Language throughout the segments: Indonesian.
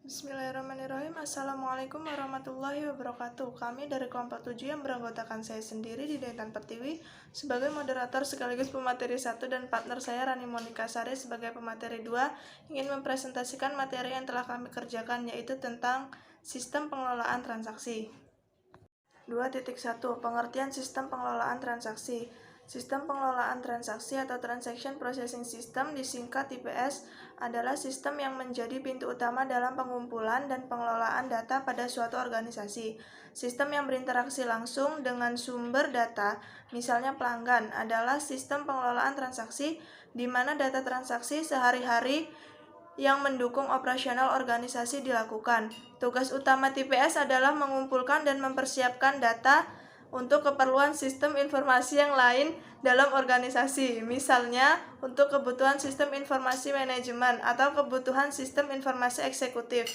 Bismillahirrahmanirrahim. Assalamualaikum warahmatullahi wabarakatuh. Kami dari kelompok 7 yang beranggotakan saya sendiri di Intan Pertiwi sebagai moderator sekaligus pemateri 1 dan partner saya Rani Monika Sari sebagai pemateri 2 ingin mempresentasikan materi yang telah kami kerjakan, yaitu tentang sistem pengelolaan transaksi. 2.1 Pengertian sistem pengelolaan transaksi. Sistem pengelolaan transaksi atau Transaction Processing System disingkat TPS adalah sistem yang menjadi pintu utama dalam pengumpulan dan pengelolaan data pada suatu organisasi. Sistem yang berinteraksi langsung dengan sumber data, misalnya pelanggan, adalah sistem pengelolaan transaksi di mana data transaksi sehari-hari yang mendukung operasional organisasi dilakukan. Tugas utama TPS adalah mengumpulkan dan mempersiapkan data untuk keperluan sistem informasi yang lain dalam organisasi, misalnya untuk kebutuhan sistem informasi manajemen atau kebutuhan sistem informasi eksekutif.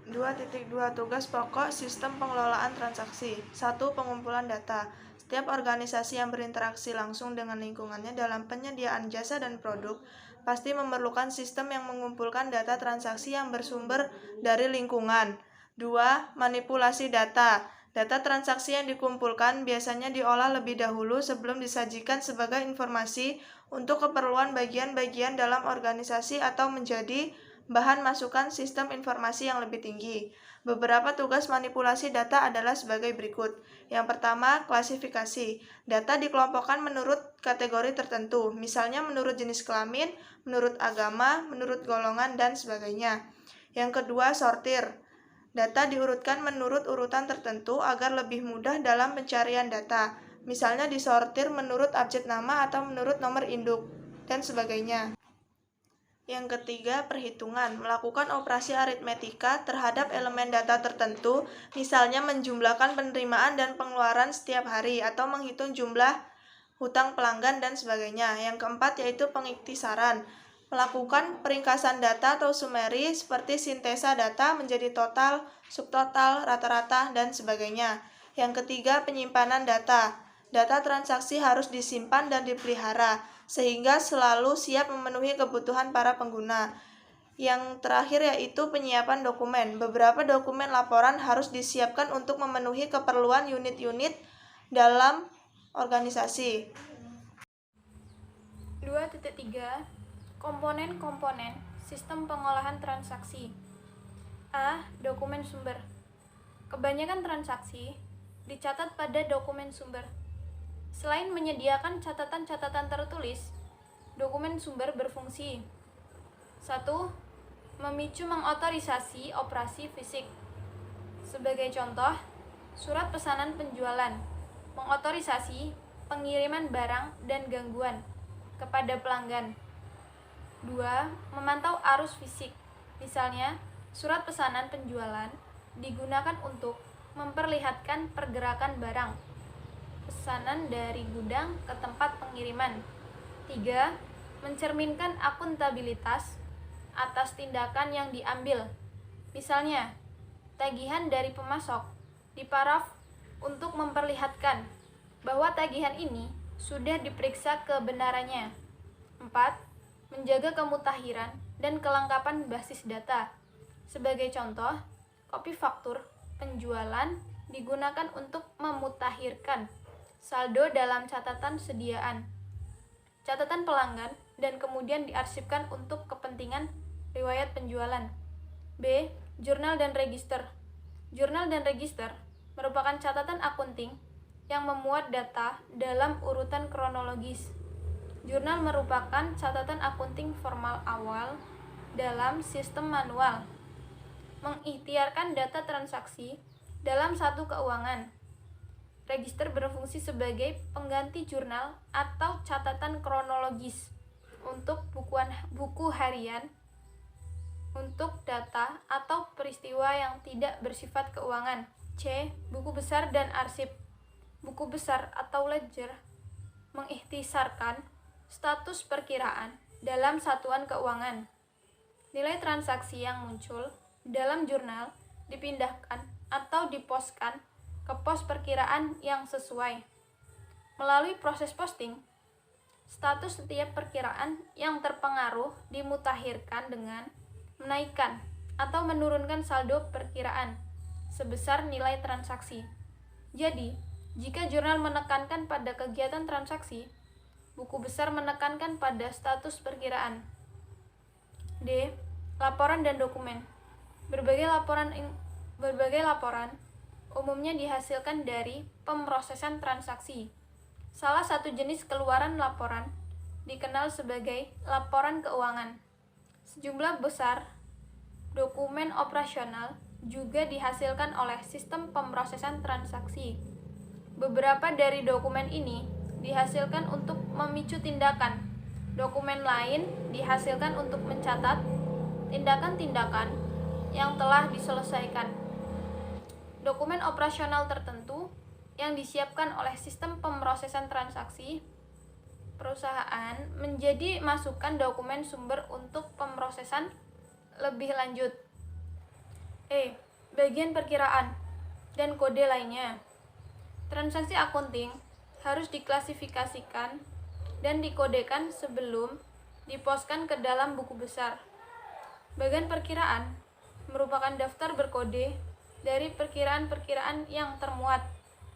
2.2 Tugas pokok sistem pengelolaan transaksi. 1. Pengumpulan data. Setiap organisasi yang berinteraksi langsung dengan lingkungannya dalam penyediaan jasa dan produk pasti memerlukan sistem yang mengumpulkan data transaksi yang bersumber dari lingkungan. 2. Manipulasi data. Data transaksi yang dikumpulkan biasanya diolah lebih dahulu sebelum disajikan sebagai informasi untuk keperluan bagian-bagian dalam organisasi atau menjadi bahan masukan sistem informasi yang lebih tinggi. Beberapa tugas manipulasi data adalah sebagai berikut. Yang pertama, klasifikasi. Data dikelompokkan menurut kategori tertentu, misalnya menurut jenis kelamin, menurut agama, menurut golongan, dan sebagainya. Yang kedua, sortir. Data diurutkan menurut urutan tertentu agar lebih mudah dalam pencarian data, misalnya disortir menurut abjad nama atau menurut nomor induk, dan sebagainya. Yang ketiga, perhitungan. Melakukan operasi aritmetika terhadap elemen data tertentu, misalnya menjumlahkan penerimaan dan pengeluaran setiap hari atau menghitung jumlah hutang pelanggan dan sebagainya. Yang keempat yaitu pengiktisaran. Melakukan peringkasan data atau summary seperti sintesa data menjadi total, subtotal, rata-rata, dan sebagainya. Yang ketiga, penyimpanan data. Data transaksi harus disimpan dan dipelihara, sehingga selalu siap memenuhi kebutuhan para pengguna. Yang terakhir yaitu penyiapan dokumen. Beberapa dokumen laporan harus disiapkan untuk memenuhi keperluan unit-unit dalam organisasi. 2.3 Komponen-komponen sistem pengolahan transaksi. A. Dokumen sumber. Kebanyakan transaksi dicatat pada dokumen sumber. Selain menyediakan catatan-catatan tertulis, dokumen sumber berfungsi 1. Memicu mengotorisasi operasi fisik. Sebagai contoh, surat pesanan penjualan mengotorisasi pengiriman barang dan gangguan kepada pelanggan. 2. Memantau arus fisik. Misalnya, surat pesanan penjualan digunakan untuk memperlihatkan pergerakan barang pesanan dari gudang ke tempat pengiriman. 3. Mencerminkan akuntabilitas atas tindakan yang diambil. Misalnya, tagihan dari pemasok diparaf untuk memperlihatkan bahwa tagihan ini sudah diperiksa kebenarannya. 4. Menjaga kemutahiran dan kelengkapan basis data. Sebagai contoh, kopi faktur penjualan digunakan untuk memutahirkan saldo dalam catatan sediaan, catatan pelanggan, dan kemudian diarsipkan untuk kepentingan riwayat penjualan. B. Jurnal dan register. Jurnal dan register merupakan catatan akunting yang memuat data dalam urutan kronologis. Jurnal merupakan catatan akunting formal awal dalam sistem manual, mengikhtiarkan data transaksi dalam satu keuangan. Register berfungsi sebagai pengganti jurnal atau catatan kronologis untuk buku harian, untuk data atau peristiwa yang tidak bersifat keuangan. C. Buku besar dan arsip. Buku besar atau ledger mengikhtisarkan status perkiraan dalam satuan keuangan. Nilai transaksi yang muncul dalam jurnal dipindahkan atau diposkan ke pos perkiraan yang sesuai. Melalui proses posting, status setiap perkiraan yang terpengaruh dimutakhirkan dengan menaikkan atau menurunkan saldo perkiraan sebesar nilai transaksi. Jadi, jika jurnal menekankan pada kegiatan transaksi, buku besar menekankan pada status perkiraan. D. Laporan dan dokumen. Berbagai laporan umumnya dihasilkan dari pemrosesan transaksi. Salah satu jenis keluaran laporan dikenal sebagai laporan keuangan. Sejumlah besar dokumen operasional juga dihasilkan oleh sistem pemrosesan transaksi. Beberapa dari dokumen ini dihasilkan untuk memicu tindakan. Dokumen lain dihasilkan untuk mencatat tindakan-tindakan yang telah diselesaikan. Dokumen operasional tertentu yang disiapkan oleh sistem pemrosesan transaksi perusahaan menjadi masukan dokumen sumber untuk pemrosesan lebih lanjut. E. Bagian perkiraan dan kode lainnya. Transaksi akunting harus diklasifikasikan dan dikodekan sebelum diposkan ke dalam buku besar. Bagian perkiraan merupakan daftar berkode dari perkiraan-perkiraan yang termuat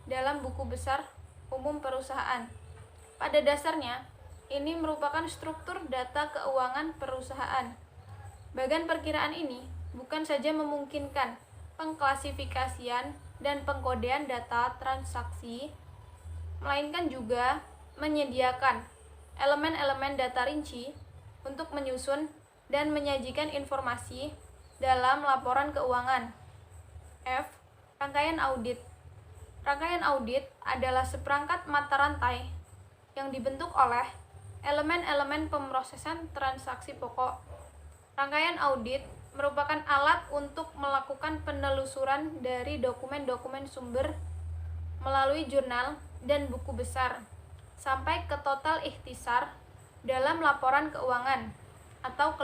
dalam buku besar umum perusahaan. Pada dasarnya, ini merupakan struktur data keuangan perusahaan. Bagian perkiraan ini bukan saja memungkinkan pengklasifikasian dan pengkodean data transaksi, melainkan juga menyediakan elemen-elemen data rinci untuk menyusun dan menyajikan informasi dalam laporan keuangan. F. Rangkaian audit. Rangkaian audit adalah seperangkat mata rantai yang dibentuk oleh elemen-elemen pemrosesan transaksi pokok. Rangkaian audit merupakan alat untuk melakukan penelusuran dari dokumen-dokumen sumber melalui jurnal dan buku besar sampai ke total ikhtisar dalam laporan keuangan atau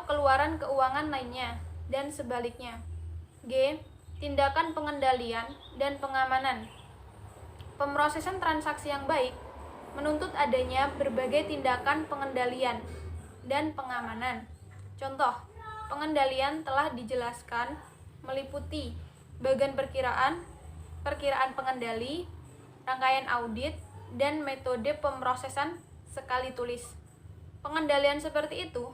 keluaran keuangan lainnya dan sebaliknya. G. Tindakan pengendalian dan pengamanan. Pemrosesan transaksi yang baik menuntut adanya berbagai tindakan pengendalian dan pengamanan. Contoh, pengendalian telah dijelaskan meliputi bagian perkiraan, perkiraan pengendali, rangkaian audit, dan metode pemrosesan sekali tulis. Pengendalian seperti itu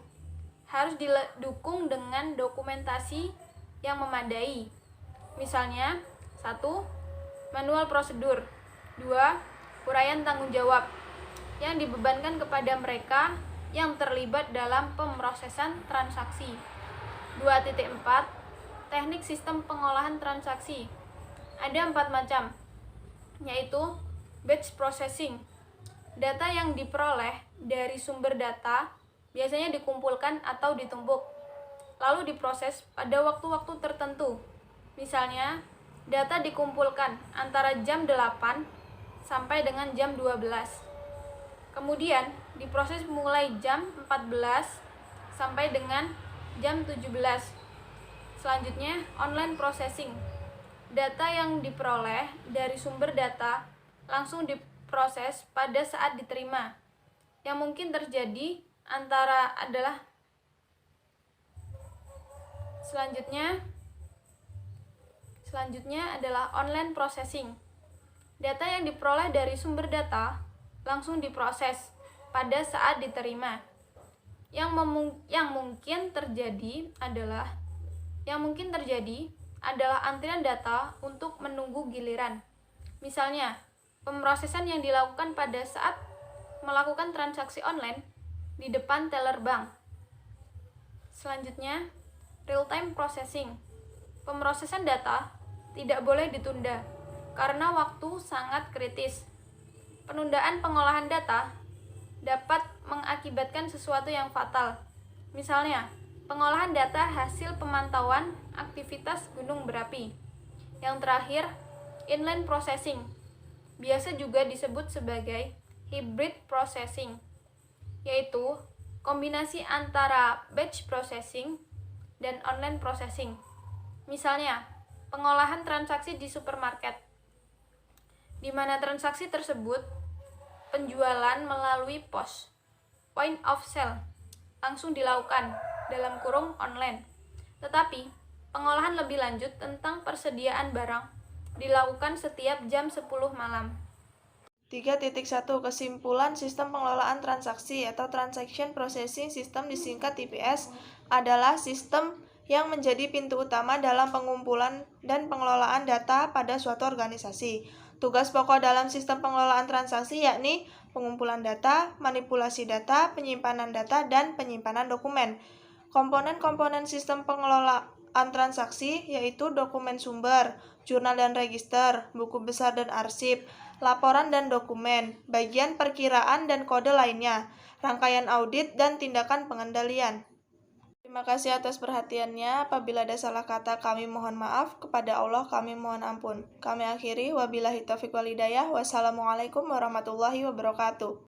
harus didukung dengan dokumentasi yang memadai. Misalnya, 1. Manual prosedur. 2. Uraian tanggung jawab yang dibebankan kepada mereka yang terlibat dalam pemrosesan transaksi. 2.4 Teknik sistem pengolahan transaksi. Ada 4 macam, yaitu batch processing. Data yang diperoleh dari sumber data biasanya dikumpulkan atau ditumpuk, lalu diproses pada waktu-waktu tertentu. Misalnya, data dikumpulkan antara jam 8 sampai dengan jam 12. Kemudian diproses mulai jam 14 sampai dengan jam 17. Selanjutnya, online processing. Data yang diperoleh dari sumber data langsung diproses pada saat diterima. Yang mungkin terjadi adalah Selanjutnya adalah online processing. Data yang diperoleh dari sumber data langsung diproses pada saat diterima. Yang mungkin terjadi adalah antrian data untuk menunggu giliran. Misalnya, pemrosesan yang dilakukan pada saat melakukan transaksi online di depan teller bank. Selanjutnya, real-time processing. Pemrosesan data tidak boleh ditunda karena waktu sangat kritis. Penundaan pengolahan data dapat mengakibatkan sesuatu yang fatal. Misalnya, pengolahan data hasil pemantauan aktivitas gunung berapi. Yang terakhir, inline processing. Biasa juga disebut sebagai hybrid processing, yaitu kombinasi antara batch processing dan online processing. Misalnya, pengolahan transaksi di supermarket, di mana transaksi tersebut penjualan melalui POS, point of sale, langsung dilakukan (online). Tetapi, pengolahan lebih lanjut tentang persediaan barang dilakukan setiap jam 10 malam. 3.1 Kesimpulan sistem pengelolaan transaksi atau Transaction Processing System disingkat TPS adalah sistem yang menjadi pintu utama dalam pengumpulan dan pengelolaan data pada suatu organisasi. Tugas pokok dalam sistem pengelolaan transaksi yakni pengumpulan data, manipulasi data, penyimpanan data, dan penyimpanan dokumen. Komponen-komponen sistem pengelolaan transaksi yaitu dokumen sumber, jurnal dan register, buku besar dan arsip, laporan dan dokumen, bagian perkiraan dan kode lainnya, rangkaian audit, dan tindakan pengendalian. Terima kasih atas perhatiannya. Apabila ada salah kata, kami mohon maaf. Kepada Allah kami mohon ampun. Kami akhiri. Wabillahi taufiq wal hidayah. Wassalamualaikum warahmatullahi wabarakatuh.